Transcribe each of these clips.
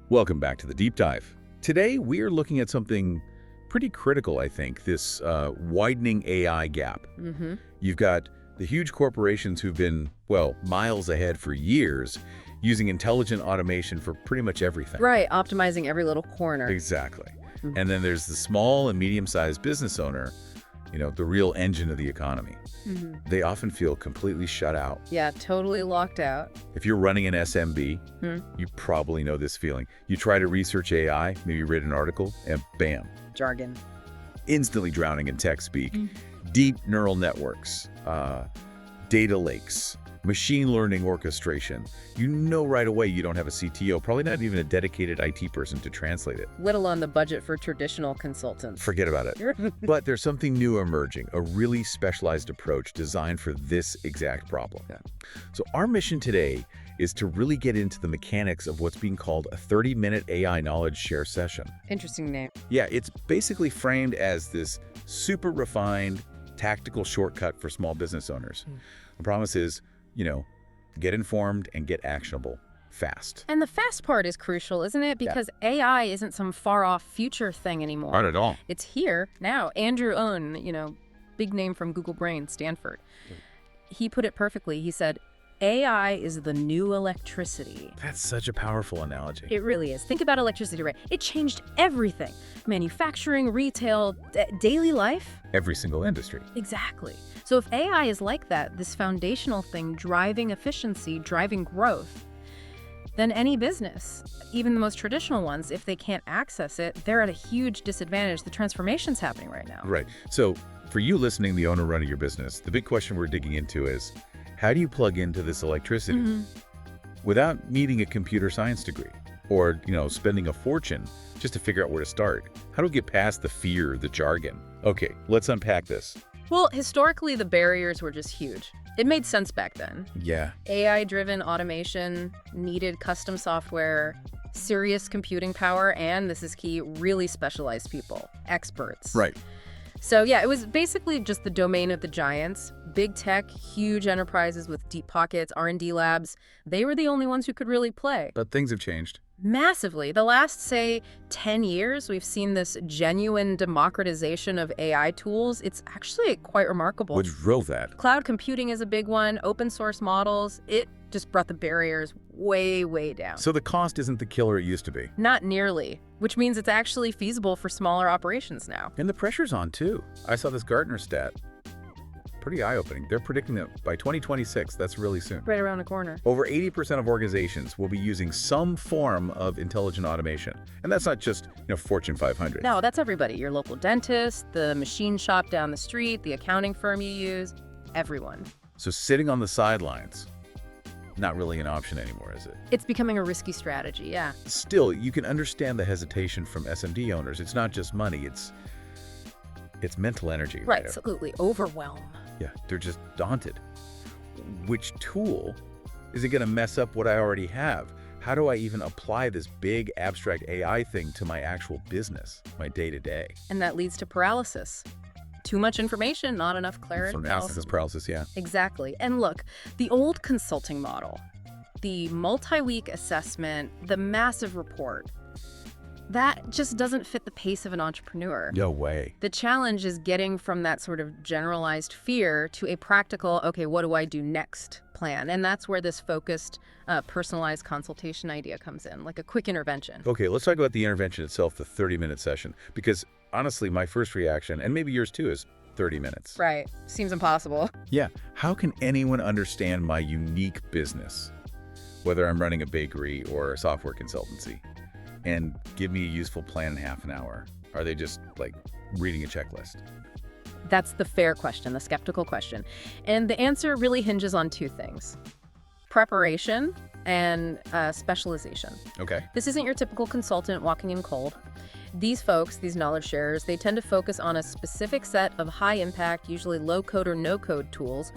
Welcome back to the Deep Dive. Today, we're looking at something pretty critical, I think, this widening AI gap. You've got the huge corporations who've been, well, miles ahead for years, using intelligent automation for pretty much everything. Right, optimizing every little corner. Exactly. And then there's the small and medium-sized business owner, the real engine of the economy. They often feel completely shut out. Yeah, totally locked out. If you're running an SMB, you probably know this feeling. You try to research AI, maybe read an article, and bam. Jargon. Instantly drowning in tech speak. Deep neural networks, data lakes, machine learning orchestration. You know right away you don't have a CTO, probably not even a dedicated IT person to translate it. Let alone the budget for traditional consultants. Forget about it. But there's something new emerging, a really specialized approach designed for this exact problem. So our mission today is to really get into the mechanics of what's being called a 30-minute AI knowledge share session. Interesting name. Yeah, it's basically framed as this super refined, tactical shortcut for small business owners. The promise is, get informed and get actionable fast. And the fast part is crucial, isn't it? Because AI isn't some far-off future thing anymore. Not at all. It's here now. Andrew Ng, big name from Google Brain, Stanford. He put it perfectly. He said, AI is the new electricity. That's such a powerful analogy. It really is. Think about electricity, right? It changed everything. Manufacturing, retail, daily life. Every single industry. Exactly. So if AI is like that, this foundational thing driving efficiency, driving growth, then any business, even the most traditional ones, if they can't access it, they're at a huge disadvantage. The transformation's happening right now. Right. So for you listening, the owner running your business, the big question we're digging into is, how do you plug into this electricity without needing a computer science degree or, spending a fortune just to figure out where to start? How do we get past the fear, the jargon? Okay, let's unpack this. Well, historically, the barriers were just huge. It made sense back then. Yeah. AI-driven automation needed custom software, serious computing power, and this is key, really specialized people, experts. Right. So yeah, it was basically just the domain of the giants. Big tech, huge enterprises with deep pockets, R&D labs. They were the only ones who could really play. But things have changed. Massively. The last, say, 10 years, we've seen this genuine democratization of AI tools. It's actually quite remarkable. What drove that? Cloud computing is a big one, open source models. It just brought the barriers way, way down. So the cost isn't the killer it used to be. Not nearly, which means it's actually feasible for smaller operations now. And the pressure's on, too. I saw this Gartner stat. Pretty eye-opening. They're predicting that by 2026, that's really soon, Right around the corner. over 80% of organizations will be using some form of intelligent automation. And that's not just, Fortune 500. No, that's everybody. Your local dentist, the machine shop down the street, the accounting firm you use, everyone. So sitting on the sidelines, not really an option anymore, is it? It's becoming a risky strategy, yeah. Still, you can understand the hesitation from SMD owners. It's not just money, it's mental energy. Right, absolutely. Overwhelm. Yeah, they're just daunted. Which tool is it going to mess up what I already have? How do I even apply this big abstract AI thing to my actual business, my day-to-day? And that leads to paralysis. Too much information, not enough clarity. Analysis paralysis, yeah. Exactly. And look, the old consulting model, the multi-week assessment, the massive report, that just doesn't fit the pace of an entrepreneur. No way. The challenge is getting from that sort of generalized fear to a practical, okay, what do I do next plan? And that's where this focused, personalized consultation idea comes in, like a quick intervention. Okay, let's talk about the intervention itself, the 30-minute session. Because honestly, my first reaction, and maybe yours too, is 30 minutes. Right. Seems impossible. Yeah. How can anyone understand my unique business, whether I'm running a bakery or a software consultancy, and give me a useful plan in half an hour? Are they just like reading a checklist? That's the fair question, the skeptical question. And the answer really hinges on two things: preparation and specialization. Okay. This isn't your typical consultant walking in cold. These folks, these knowledge sharers, they tend to focus on a specific set of high-impact, usually low-code or no-code tools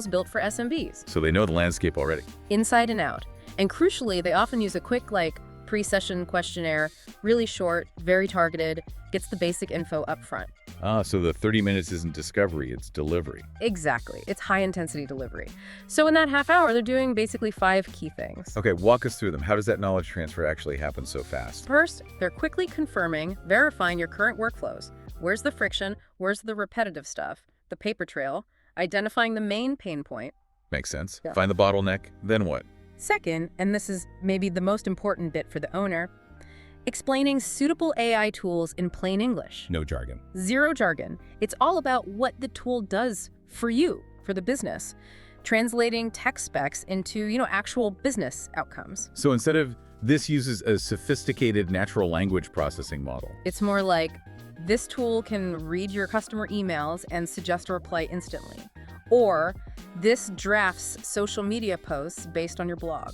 built for SMBs. So they know the landscape already. Inside and out. And crucially, they often use a quick, pre-session questionnaire, really short, very targeted, gets the basic info up front. So the 30 minutes isn't discovery, it's delivery. Exactly. It's high-intensity delivery. So in that half hour, they're doing basically 5 key things. Okay, walk us through them. How does that knowledge transfer actually happen so fast? First, they're quickly confirming, verifying your current workflows. Where's the friction? Where's the repetitive stuff? The paper trail. Identifying the main pain point. Makes sense. Yeah. Find the bottleneck, then what? Second, and this is maybe the most important bit for the owner, explaining suitable AI tools in plain English. No jargon. Zero jargon. It's all about what the tool does for you, for the business. Translating tech specs into, actual business outcomes. So instead of this uses a sophisticated natural language processing model. It's more like, this tool can read your customer emails and suggest a reply instantly. Or, this drafts social media posts based on your blog.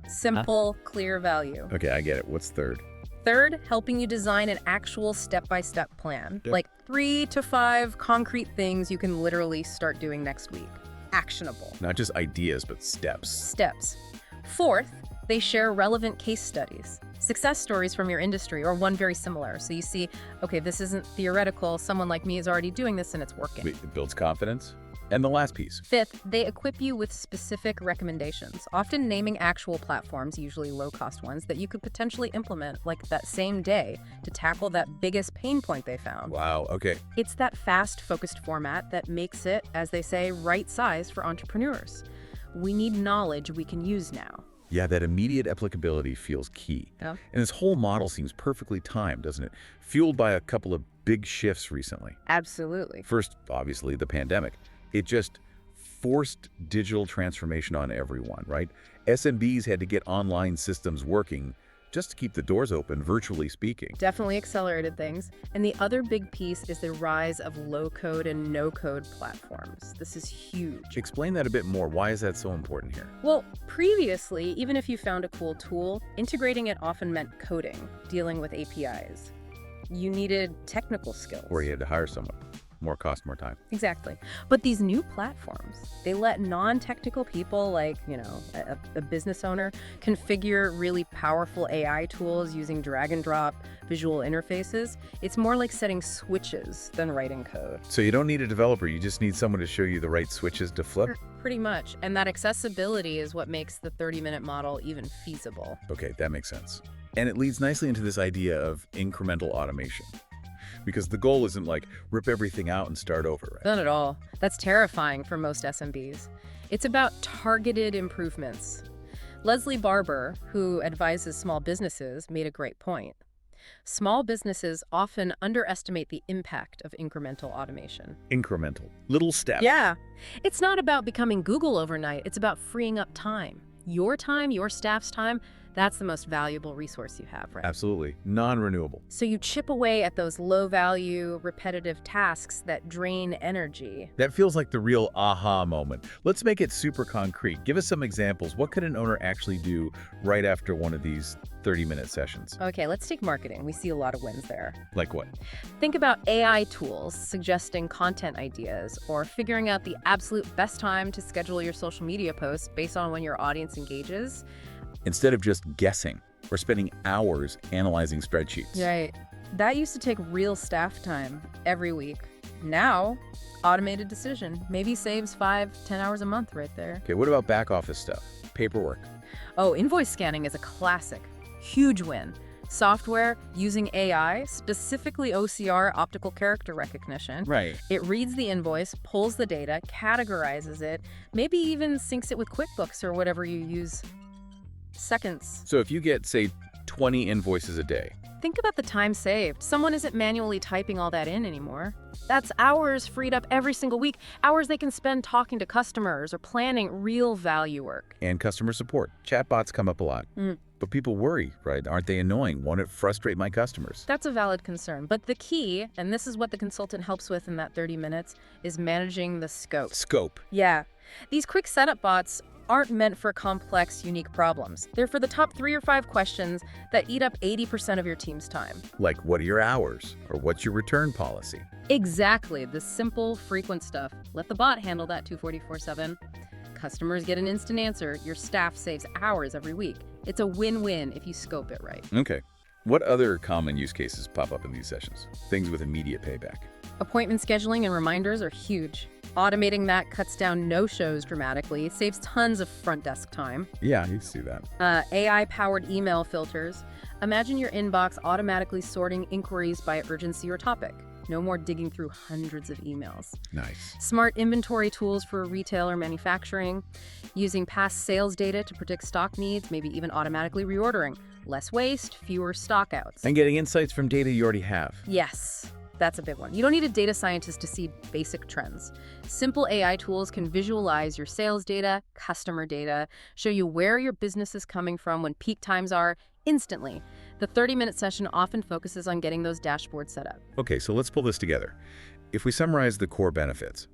Simple, clear value. Okay, I get it. What's third? Third, helping you design an actual step-by-step plan. Yep. Like 3 to 5 concrete things you can literally start doing next week. Actionable. Not just ideas, but steps. Steps. Fourth, they share relevant case studies. Success stories from your industry or one very similar. So you see, okay, this isn't theoretical. Someone like me is already doing this and it's working. It builds confidence. And the last piece. Fifth, they equip you with specific recommendations, often naming actual platforms, usually low-cost ones, that you could potentially implement like that same day to tackle that biggest pain point they found. Wow, okay. It's that fast, focused format that makes it, as they say, right-sized for entrepreneurs. We need knowledge we can use now. Yeah, that immediate applicability feels key. Yeah. And this whole model seems perfectly timed, doesn't it? Fueled by a couple of big shifts recently. Absolutely. First, obviously, the pandemic. It just forced digital transformation on everyone, right? SMBs had to get online systems working just to keep the doors open, virtually speaking. Definitely accelerated things. And the other big piece is the rise of low-code and no-code platforms. This is huge. Explain that a bit more. Why is that so important here? Well, previously, even if you found a cool tool, integrating it often meant coding, dealing with APIs. You needed technical skills. Or you had to hire someone. More cost, more time. Exactly. But these new platforms, they let non-technical people like, a business owner configure really powerful AI tools using drag and drop visual interfaces. It's more like setting switches than writing code. So you don't need a developer, you just need someone to show you the right switches to flip? Pretty much. And that accessibility is what makes the 30-minute model even feasible. Okay, that makes sense. And it leads nicely into this idea of incremental automation. Because the goal isn't like rip everything out and start over, right? Not at all. That's terrifying for most SMBs. It's about targeted improvements. Leslie Barber, who advises small businesses, made a great point. Small businesses often underestimate the impact of incremental automation. Incremental. Little steps. Yeah. It's not about becoming Google overnight. It's about freeing up time. Your time, your staff's time, that's the most valuable resource you have, right? Absolutely. Non-renewable. So you chip away at those low-value, repetitive tasks that drain energy. That feels like the real aha moment. Let's make it super concrete. Give us some examples. What could an owner actually do right after one of these 30-minute sessions? Okay, let's take marketing. We see a lot of wins there. Like what? Think about AI tools suggesting content ideas or figuring out the absolute best time to schedule your social media posts based on when your audience engages. Instead of just guessing or spending hours analyzing spreadsheets. Right. That used to take real staff time every week. Now, automated decision maybe saves 5-10 hours a month right there. Okay, what about back office stuff? Paperwork. Oh, invoice scanning is a classic. Huge win. Software using AI, specifically OCR, optical character recognition. Right. It reads the invoice, pulls the data, categorizes it, maybe even syncs it with QuickBooks or whatever you use. Seconds. So if you get, say, 20 invoices a day. Think about the time saved. Someone isn't manually typing all that in anymore. That's hours freed up every single week, hours they can spend talking to customers or planning real value work. And customer support. Chatbots come up a lot. But people worry, right? Aren't they annoying? Won't it frustrate my customers? That's a valid concern. But the key, and this is what the consultant helps with in that 30 minutes, is managing the scope. Scope. Yeah. These quick setup bots aren't meant for complex, unique problems. They're for the top 3 or 5 questions that eat up 80% of your team's time. Like, what are your hours? Or what's your return policy? Exactly. The simple, frequent stuff. Let the bot handle that 244/7. Customers get an instant answer. Your staff saves hours every week. It's a win-win if you scope it right. Okay. What other common use cases pop up in these sessions? Things with immediate payback. Appointment scheduling and reminders are huge. Automating that cuts down no-shows dramatically, saves tons of front desk time. Yeah, you see that. AI-powered email filters. Imagine your inbox automatically sorting inquiries by urgency or topic. No more digging through hundreds of emails. Nice. Smart inventory tools for retail or manufacturing. Using past sales data to predict stock needs, maybe even automatically reordering. Less waste, fewer stockouts. And getting insights from data you already have. Yes. That's a big one. You don't need a data scientist to see basic trends. Simple AI tools can visualize your sales data, customer data, show you where your business is coming from, when peak times are, instantly. The 30-minute session often focuses on getting those dashboards set up. Okay, so let's pull this together. If we summarize the core benefits,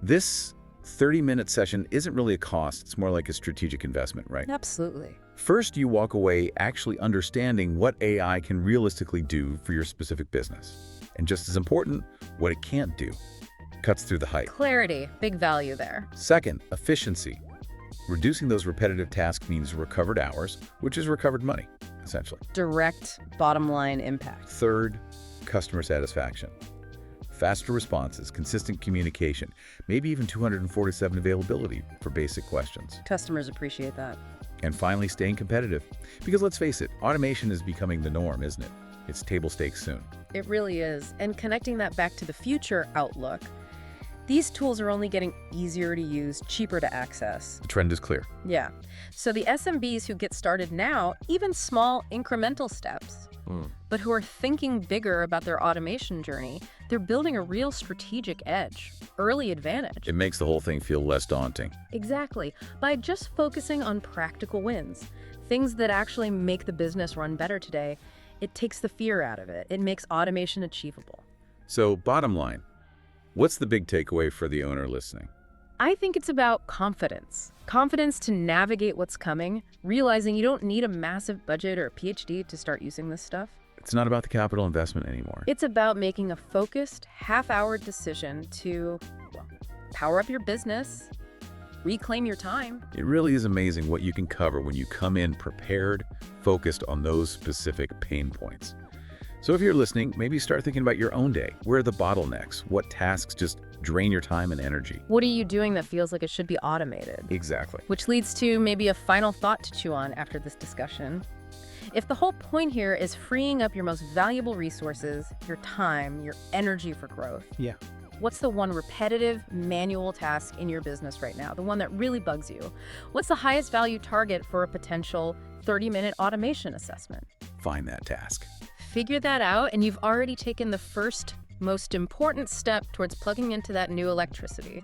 this 30-minute session isn't really a cost, it's more like a strategic investment, right? Absolutely. First, you walk away actually understanding what AI can realistically do for your specific business. And just as important, what it can't do. Cuts through the hype. Clarity, big value there. Second, efficiency. Reducing those repetitive tasks means recovered hours, which is recovered money, essentially. Direct bottom line impact. Third, customer satisfaction. Faster responses, consistent communication, maybe even 247 availability for basic questions. Customers appreciate that. And finally, staying competitive. Because let's face it, automation is becoming the norm, isn't it? It's table stakes soon. It really is. And connecting that back to the future outlook, these tools are only getting easier to use, cheaper to access. The trend is clear. Yeah. So the SMBs who get started now, even small incremental steps, but who are thinking bigger about their automation journey, they're building a real strategic edge, early advantage. It makes the whole thing feel less daunting. Exactly. By just focusing on practical wins, things that actually make the business run better today, it takes the fear out of it. It makes automation achievable. So, bottom line, what's the big takeaway for the owner listening? I think it's about confidence. Confidence to navigate what's coming, realizing you don't need a massive budget or a PhD to start using this stuff. It's not about the capital investment anymore. It's about making a focused, half-hour decision to, well, power up your business, reclaim your time. It really is amazing what you can cover when you come in prepared, focused on those specific pain points. So if you're listening, maybe start thinking about your own day. Where are the bottlenecks? What tasks just drain your time and energy? What are you doing that feels like it should be automated? Exactly. Which leads to maybe a final thought to chew on after this discussion. If the whole point here is freeing up your most valuable resources, your time, your energy for growth, what's the one repetitive, manual task in your business right now? The one that really bugs you? What's the highest value target for a potential 30-minute automation assessment? Find that task. Figure that out, and you've already taken the first, most important step towards plugging into that new electricity.